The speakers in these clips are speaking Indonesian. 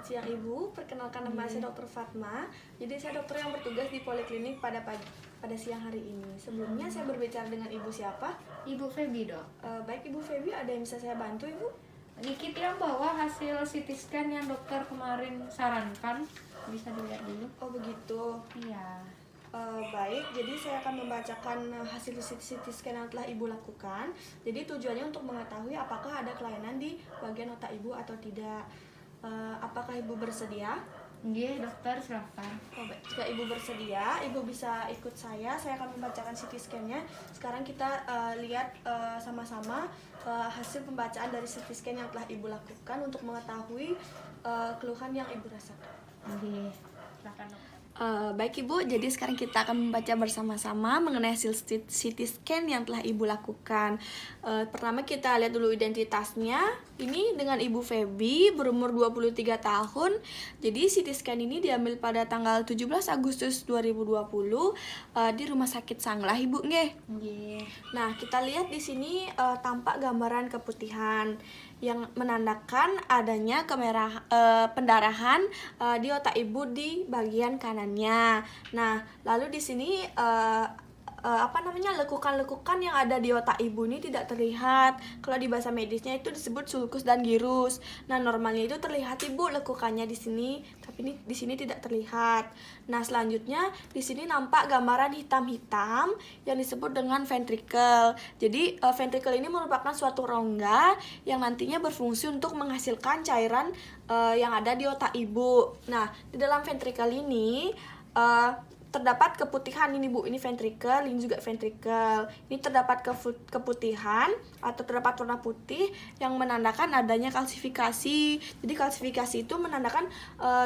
siang Ibu, perkenalkan nama saya Dr. Fatma. Jadi saya dokter yang bertugas di poliklinik pada siang hari ini. Sebelumnya saya berbicara dengan Ibu siapa? Ibu Feby, Dok. Baik Ibu Feby, ada yang bisa saya bantu Ibu? Dikit yang bawa hasil CT scan yang dokter kemarin sarankan. Bisa dilihat dulu. Oh begitu. Iya. Baik, jadi saya akan membacakan hasil CT scan yang telah Ibu lakukan. Jadi tujuannya untuk mengetahui apakah ada kelainan di bagian otak Ibu atau tidak. Apakah Ibu bersedia? Iya, dokter, silakan. Oh, baik. Jika Ibu bersedia, Ibu bisa ikut saya. Saya akan membacakan CT scan-nya. Sekarang kita lihat sama-sama hasil pembacaan dari CT scan yang telah Ibu lakukan untuk mengetahui keluhan yang Ibu rasakan. Iya, silakan, dokter. Baik Ibu, jadi sekarang kita akan membaca bersama-sama mengenai hasil CT scan yang telah Ibu lakukan. Pertama kita lihat dulu identitasnya. Ini dengan Ibu Feby, berumur 23 tahun. Jadi CT scan ini diambil pada tanggal 17 Agustus 2020 di Rumah Sakit Sanglah Ibu nggih. Iya. Nah, kita lihat di sini tampak gambaran keputihan yang menandakan adanya pendarahan di otak Ibu di bagian kanannya. Nah, lalu di sini lekukan-lekukan yang ada di otak Ibu ini tidak terlihat. Kalau di bahasa medisnya itu disebut sulcus dan gyrus. Nah, normalnya itu terlihat Ibu lekukannya di sini, tapi ini di sini tidak terlihat. Nah, selanjutnya di sini nampak gambaran hitam-hitam yang disebut dengan ventricle. Jadi, ventricle ini merupakan suatu rongga yang nantinya berfungsi untuk menghasilkan cairan yang ada di otak Ibu. Nah, di dalam ventricle ini terdapat keputihan ini Bu, ini ventricle, ini juga ventricle. Ini terdapat keputihan atau terdapat warna putih yang menandakan adanya kalsifikasi. Jadi kalsifikasi itu menandakan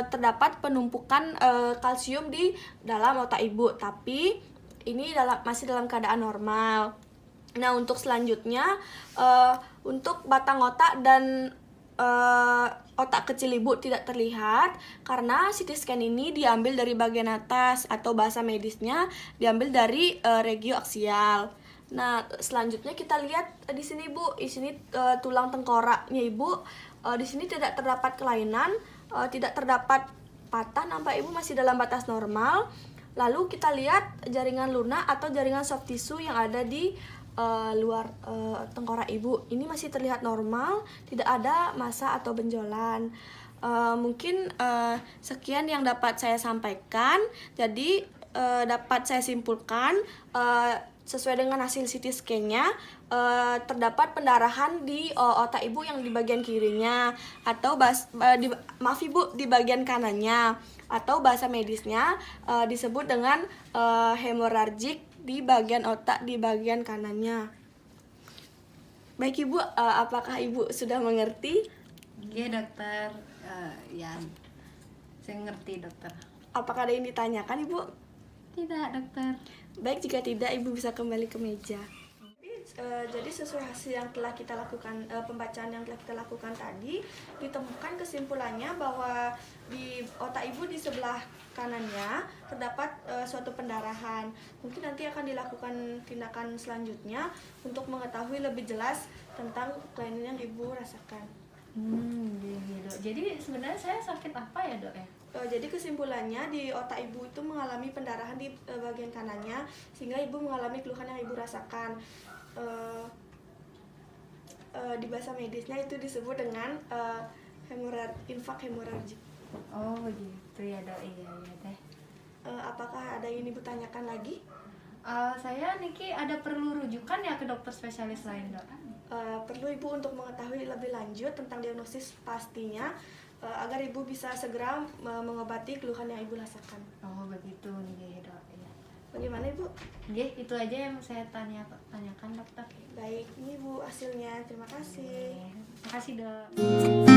terdapat penumpukan kalsium di dalam otak Ibu, tapi ini masih dalam keadaan normal. Nah, untuk selanjutnya untuk batang otak dan otak kecil Ibu tidak terlihat karena CT scan ini diambil dari bagian atas atau bahasa medisnya diambil dari regio aksial. Nah, selanjutnya kita lihat di sini Bu, di sini tulang tengkoraknya Ibu, di sini tidak terdapat kelainan, tidak terdapat patah, nampak Ibu masih dalam batas normal. Lalu kita lihat jaringan lunak atau jaringan soft tissue yang ada di luar tengkorak Ibu. Ini masih terlihat normal, tidak ada massa atau benjolan. Mungkin sekian yang dapat saya sampaikan. Jadi dapat saya simpulkan sesuai dengan hasil CT scan-nya terdapat pendarahan di otak Ibu yang di bagian kirinya atau maaf Ibu, di bagian kanannya, atau bahasa medisnya disebut dengan hemorrhagic di bagian otak di bagian kanannya. Baik Ibu, apakah Ibu sudah mengerti? Iya, dokter. Ya, saya ngerti, dokter. Apakah ada yang ditanyakan Ibu? Tidak, dokter. Baik, jika tidak Ibu bisa kembali ke meja. Jadi sesuai hasil yang telah kita lakukan, pembacaan yang telah kita lakukan tadi, ditemukan kesimpulannya bahwa di otak Ibu di sebelah kanannya terdapat suatu pendarahan. Mungkin nanti akan dilakukan tindakan selanjutnya untuk mengetahui lebih jelas tentang kelainan yang Ibu rasakan. Iya, Dok. Jadi sebenarnya saya sakit apa ya, Dok ya? Jadi kesimpulannya di otak Ibu itu mengalami pendarahan di bagian kanannya sehingga Ibu mengalami keluhan yang Ibu rasakan. Di bahasa medisnya itu disebut dengan infak hemorragik. Oh gitu ya, Dok. Iya teh. Apakah ada yang Ibu tanyakan lagi? Saya Niki ada perlu rujukan ya ke dokter spesialis lain, Dok? Perlu Ibu untuk mengetahui lebih lanjut tentang diagnosis pastinya agar Ibu bisa segera mengobati keluhan yang Ibu rasakan. Oh begitu nih, Dok. Iya. Bagaimana Ibu? Oke, itu aja yang saya tanyakan, dokter. Baik, ini Bu hasilnya. Terima kasih. Terima kasih, Dok.